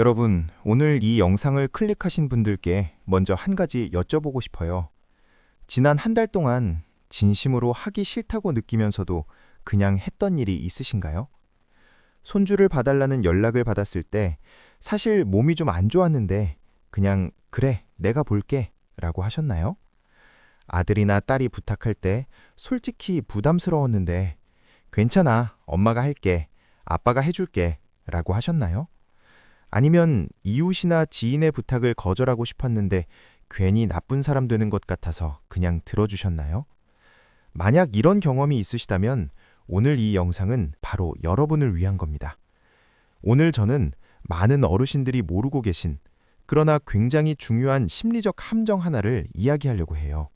여러분, 오늘 이 영상을 클릭하신 분들께 먼저 한 가지 여쭤보고 싶어요. 지난 한 달 동안 진심으로 하기 싫다고 느끼면서도 그냥 했던 일이 있으신가요? 손주를 봐달라는 연락을 받았을 때 사실 몸이 좀 안 좋았는데 그냥 그래, 내가 볼게 라고 하셨나요? 아들이나 딸이 부탁할 때 솔직히 부담스러웠는데 괜찮아, 엄마가 할게, 아빠가 해줄게 라고 하셨나요? 아니면 이웃이나 지인의 부탁을 거절하고 싶었는데 괜히 나쁜 사람 되는 것 같아서 그냥 들어주셨나요? 만약 이런 경험이 있으시다면 오늘 이 영상은 바로 여러분을 위한 겁니다. 오늘 저는 많은 어르신들이 모르고 계신 그러나 굉장히 중요한 심리적 함정 하나를 이야기하려고 해요.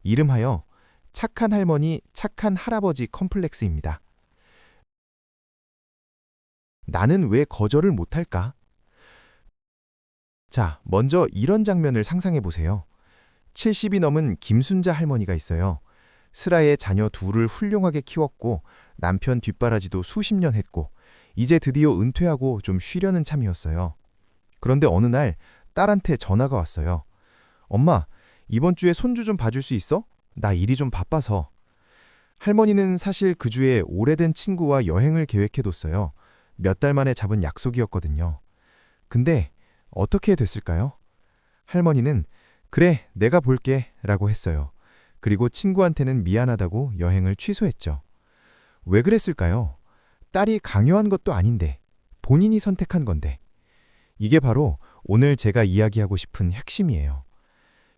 이름하여 착한 할머니, 착한 할아버지 컴플렉스입니다. 나는 왜 거절을 못할까? 자, 먼저 이런 장면을 상상해 보세요. 70이 넘은 김순자 할머니가 있어요. 슬하에 자녀 둘을 훌륭하게 키웠고 남편 뒷바라지도 수십 년 했고 이제 드디어 은퇴하고 좀 쉬려는 참이었어요. 그런데 어느 날 딸한테 전화가 왔어요. 엄마, 이번 주에 손주 좀 봐줄 수 있어? 나 일이 좀 바빠서. 할머니는 사실 그 주에 오래된 친구와 여행을 계획해뒀어요. 몇 달 만에 잡은 약속이었거든요. 근데 어떻게 됐을까요? 할머니는 그래, 내가 볼게 라고 했어요. 그리고 친구한테는 미안하다고 여행을 취소했죠. 왜 그랬을까요? 딸이 강요한 것도 아닌데, 본인이 선택한 건데. 이게 바로 오늘 제가 이야기하고 싶은 핵심이에요.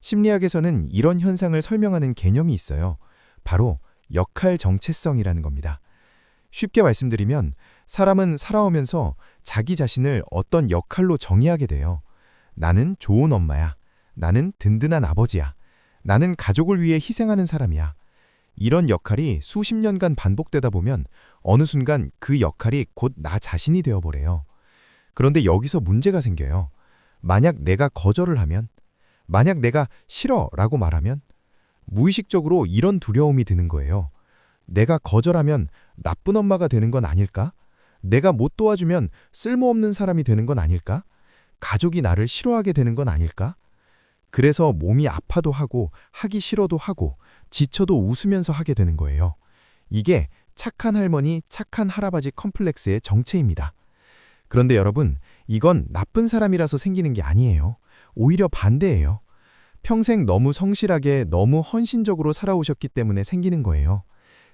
심리학에서는 이런 현상을 설명하는 개념이 있어요. 바로 역할 정체성이라는 겁니다. 쉽게 말씀드리면 사람은 살아오면서 자기 자신을 어떤 역할로 정의하게 돼요. 나는 좋은 엄마야. 나는 든든한 아버지야. 나는 가족을 위해 희생하는 사람이야. 이런 역할이 수십 년간 반복되다 보면 어느 순간 그 역할이 곧 나 자신이 되어버려요. 그런데 여기서 문제가 생겨요. 만약 내가 거절을 하면, 만약 내가 싫어라고 말하면 무의식적으로 이런 두려움이 드는 거예요. 내가 거절하면 나쁜 엄마가 되는 건 아닐까? 내가 못 도와주면 쓸모없는 사람이 되는 건 아닐까? 가족이 나를 싫어하게 되는 건 아닐까? 그래서 몸이 아파도 하고 하기 싫어도 하고 지쳐도 웃으면서 하게 되는 거예요. 이게 착한 할머니, 착한 할아버지 컴플렉스의 정체입니다. 그런데 여러분, 이건 나쁜 사람이라서 생기는 게 아니에요. 오히려 반대예요. 평생 너무 성실하게, 너무 헌신적으로 살아오셨기 때문에 생기는 거예요.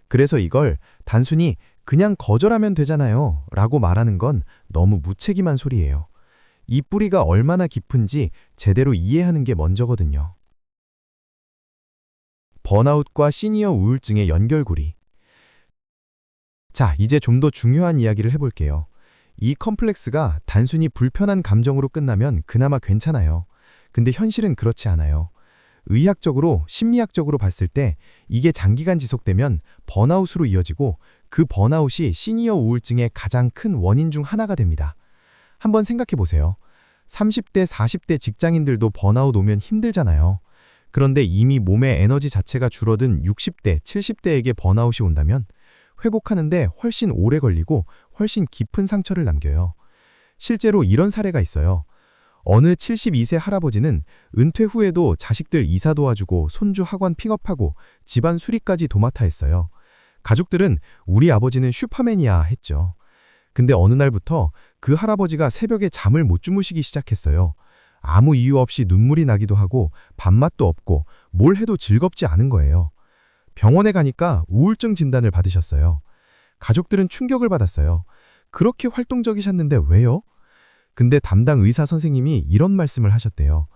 그래서 이걸 단순히 그냥 거절하면 되잖아요 라고 말하는 건 너무 무책임한 소리예요. 이 뿌리가 얼마나 깊은지 제대로 이해하는 게 먼저거든요. 번아웃과 시니어 우울증의 연결고리. 자, 이제 좀 더 중요한 이야기를 해볼게요. 이 컴플렉스가 단순히 불편한 감정으로 끝나면 그나마 괜찮아요. 근데 현실은 그렇지 않아요. 의학적으로, 심리학적으로 봤을 때 이게 장기간 지속되면 번아웃으로 이어지고 그 번아웃이 시니어 우울증의 가장 큰 원인 중 하나가 됩니다. 한번 생각해 보세요. 30대, 40대 직장인들도 번아웃 오면 힘들잖아요. 그런데 이미 몸의 에너지 자체가 줄어든 60대, 70대에게 번아웃이 온다면 회복하는데 훨씬 오래 걸리고 훨씬 깊은 상처를 남겨요. 실제로 이런 사례가 있어요. 어느 72세 할아버지는 은퇴 후에도 자식들 이사 도와주고 손주 학원 픽업하고 집안 수리까지 도맡아 했어요. 가족들은 우리 아버지는 슈퍼맨이야 했죠. 근데 어느 날부터 그 할아버지가 새벽에 잠을 못 주무시기 시작했어요. 아무 이유 없이 눈물이 나기도 하고 밥맛도 없고 뭘 해도 즐겁지 않은 거예요. 병원에 가니까 우울증 진단을 받으셨어요. 가족들은 충격을 받았어요. 그렇게 활동적이셨는데 왜요? 근데 담당 의사 선생님이 이런 말씀을 하셨대요.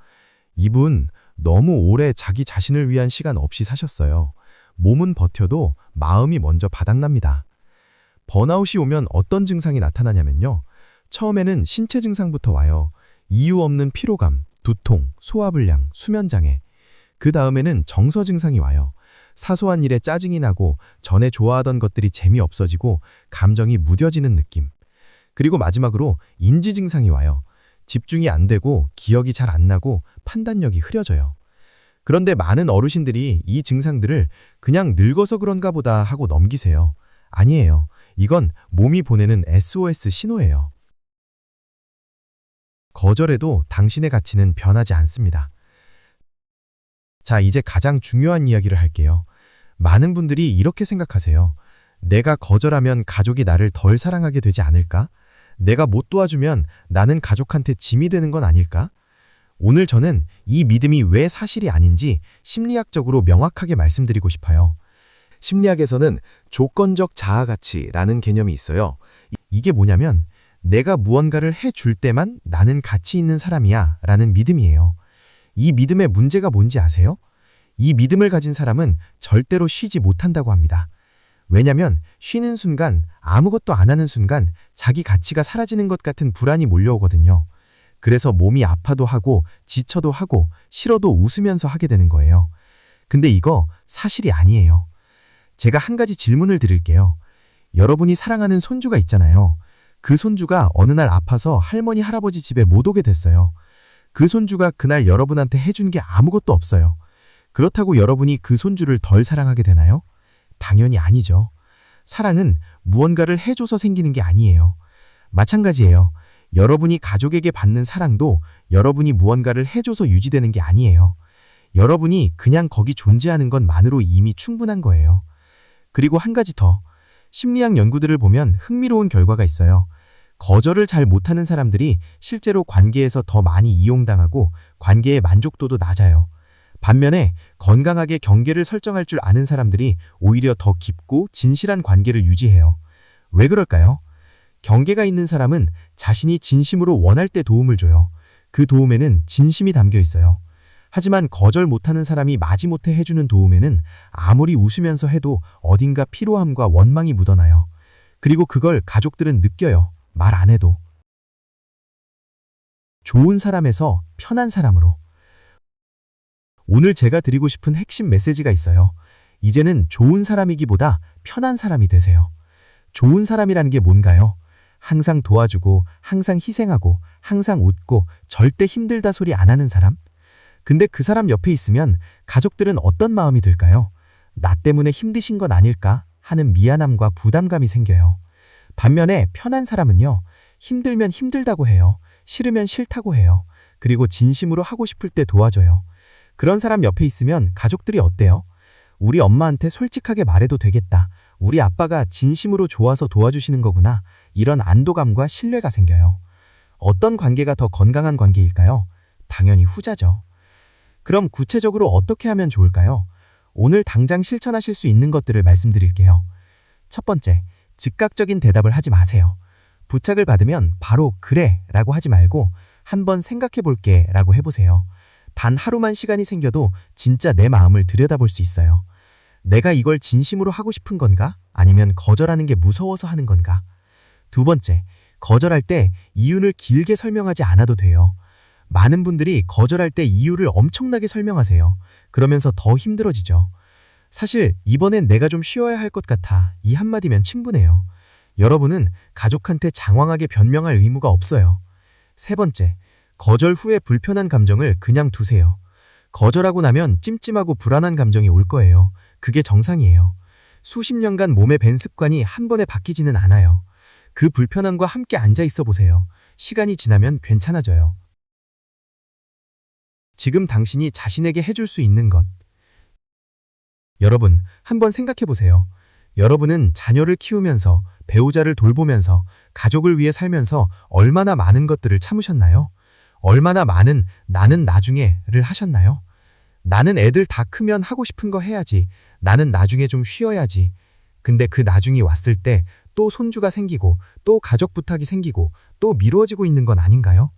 이분 너무 오래 자기 자신을 위한 시간 없이 사셨어요. 몸은 버텨도 마음이 먼저 바닥납니다. 번아웃이 오면 어떤 증상이 나타나냐면요. 처음에는 신체 증상부터 와요. 이유 없는 피로감, 두통, 소화불량, 수면장애. 그 다음에는 정서 증상이 와요. 사소한 일에 짜증이 나고 전에 좋아하던 것들이 재미없어지고 감정이 무뎌지는 느낌. 그리고 마지막으로 인지 증상이 와요. 집중이 안 되고 기억이 잘 안 나고 판단력이 흐려져요. 그런데 많은 어르신들이 이 증상들을 그냥 늙어서 그런가 보다 하고 넘기세요. 아니에요. 이건 몸이 보내는 SOS 신호예요. 거절해도 당신의 가치는 변하지 않습니다. 자, 이제 가장 중요한 이야기를 할게요. 많은 분들이 이렇게 생각하세요. 내가 거절하면 가족이 나를 덜 사랑하게 되지 않을까? 내가 못 도와주면 나는 가족한테 짐이 되는 건 아닐까? 오늘 저는 이 믿음이 왜 사실이 아닌지 심리학적으로 명확하게 말씀드리고 싶어요. 심리학에서는 조건적 자아가치라는 개념이 있어요. 이게 뭐냐면 내가 무언가를 해줄 때만 나는 가치 있는 사람이야 라는 믿음이에요. 이 믿음의 문제가 뭔지 아세요? 이 믿음을 가진 사람은 절대로 쉬지 못한다고 합니다. 왜냐면 쉬는 순간, 아무것도 안 하는 순간 자기 가치가 사라지는 것 같은 불안이 몰려오거든요. 그래서 몸이 아파도 하고 지쳐도 하고 싫어도 웃으면서 하게 되는 거예요. 근데 이거 사실이 아니에요. 제가 한 가지 질문을 드릴게요. 여러분이 사랑하는 손주가 있잖아요. 그 손주가 어느 날 아파서 할머니, 할아버지 집에 못 오게 됐어요. 그 손주가 그날 여러분한테 해준 게 아무것도 없어요. 그렇다고 여러분이 그 손주를 덜 사랑하게 되나요? 당연히 아니죠. 사랑은 무언가를 해줘서 생기는 게 아니에요. 마찬가지예요. 여러분이 가족에게 받는 사랑도 여러분이 무언가를 해줘서 유지되는 게 아니에요. 여러분이 그냥 거기 존재하는 것만으로 이미 충분한 거예요. 그리고 한 가지 더. 심리학 연구들을 보면 흥미로운 결과가 있어요. 거절을 잘 못하는 사람들이 실제로 관계에서 더 많이 이용당하고 관계의 만족도도 낮아요. 반면에 건강하게 경계를 설정할 줄 아는 사람들이 오히려 더 깊고 진실한 관계를 유지해요. 왜 그럴까요? 경계가 있는 사람은 자신이 진심으로 원할 때 도움을 줘요. 그 도움에는 진심이 담겨 있어요. 하지만 거절 못하는 사람이 마지못해 해주는 도움에는 아무리 웃으면서 해도 어딘가 피로함과 원망이 묻어나요. 그리고 그걸 가족들은 느껴요. 말 안 해도. 좋은 사람에서 편한 사람으로. 오늘 제가 드리고 싶은 핵심 메시지가 있어요. 이제는 좋은 사람이기보다 편한 사람이 되세요. 좋은 사람이라는 게 뭔가요? 항상 도와주고, 항상 희생하고, 항상 웃고, 절대 힘들다 소리 안 하는 사람? 근데 그 사람 옆에 있으면 가족들은 어떤 마음이 들까요? 나 때문에 힘드신 건 아닐까 하는 미안함과 부담감이 생겨요. 반면에 편한 사람은요, 힘들면 힘들다고 해요. 싫으면 싫다고 해요. 그리고 진심으로 하고 싶을 때 도와줘요. 그런 사람 옆에 있으면 가족들이 어때요? 우리 엄마한테 솔직하게 말해도 되겠다. 우리 아빠가 진심으로 좋아서 도와주시는 거구나. 이런 안도감과 신뢰가 생겨요. 어떤 관계가 더 건강한 관계일까요? 당연히 후자죠. 그럼 구체적으로 어떻게 하면 좋을까요? 오늘 당장 실천하실 수 있는 것들을 말씀드릴게요. 첫 번째, 즉각적인 대답을 하지 마세요. 부탁을 받으면 바로 그래 라고 하지 말고 한번 생각해 볼게 라고 해보세요. 단 하루만 시간이 생겨도 진짜 내 마음을 들여다볼 수 있어요. 내가 이걸 진심으로 하고 싶은 건가? 아니면 거절하는 게 무서워서 하는 건가? 두 번째, 거절할 때 이유를 길게 설명하지 않아도 돼요. 많은 분들이 거절할 때 이유를 엄청나게 설명하세요. 그러면서 더 힘들어지죠. 사실 이번엔 내가 좀 쉬어야 할 것 같아. 이 한마디면 충분해요. 여러분은 가족한테 장황하게 변명할 의무가 없어요. 세 번째, 거절 후에 불편한 감정을 그냥 두세요. 거절하고 나면 찜찜하고 불안한 감정이 올 거예요. 그게 정상이에요. 수십 년간 몸에 밴 습관이 한 번에 바뀌지는 않아요. 그 불편함과 함께 앉아 있어 보세요. 시간이 지나면 괜찮아져요. 지금 당신이 자신에게 해줄 수 있는 것. 여러분, 한번 생각해 보세요. 여러분은 자녀를 키우면서, 배우자를 돌보면서, 가족을 위해 살면서 얼마나 많은 것들을 참으셨나요? 얼마나 많은 나는 나중에를 하셨나요? 나는 애들 다 크면 하고 싶은 거 해야지. 나는 나중에 좀 쉬어야지. 근데 그 나중이 왔을 때 또 손주가 생기고 또 가족 부탁이 생기고 또 미뤄지고 있는 건 아닌가요?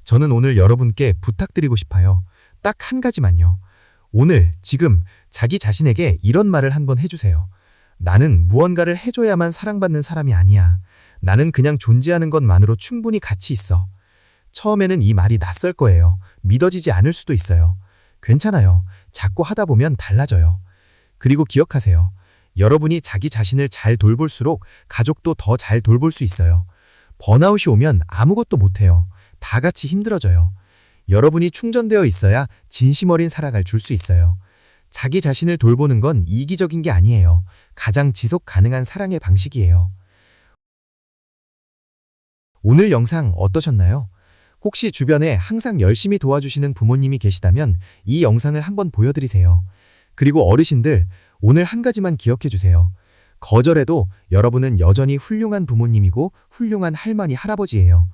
저는 오늘 여러분께 부탁드리고 싶어요. 딱 한 가지만요. 오늘, 지금 자기 자신에게 이런 말을 한번 해주세요. 나는 무언가를 해줘야만 사랑받는 사람이 아니야. 나는 그냥 존재하는 것만으로 충분히 가치 있어. 처음에는 이 말이 낯설 거예요. 믿어지지 않을 수도 있어요. 괜찮아요. 자꾸 하다 보면 달라져요. 그리고 기억하세요. 여러분이 자기 자신을 잘 돌볼수록 가족도 더 잘 돌볼 수 있어요. 번아웃이 오면 아무것도 못해요. 다 같이 힘들어져요. 여러분이 충전되어 있어야 진심 어린 사랑을 줄 수 있어요. 자기 자신을 돌보는 건 이기적인 게 아니에요. 가장 지속 가능한 사랑의 방식이에요. 오늘 영상 어떠셨나요? 혹시 주변에 항상 열심히 도와주시는 부모님이 계시다면 이 영상을 한번 보여드리세요. 그리고 어르신들, 오늘 한 가지만 기억해 주세요. 거절해도 여러분은 여전히 훌륭한 부모님이고 훌륭한 할머니, 할아버지예요.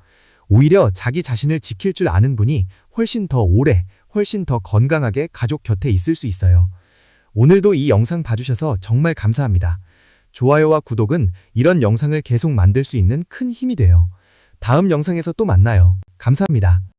오히려 자기 자신을 지킬 줄 아는 분이 훨씬 더 오래, 훨씬 더 건강하게 가족 곁에 있을 수 있어요. 오늘도 이 영상 봐주셔서 정말 감사합니다. 좋아요와 구독은 이런 영상을 계속 만들 수 있는 큰 힘이 돼요. 다음 영상에서 또 만나요. 감사합니다.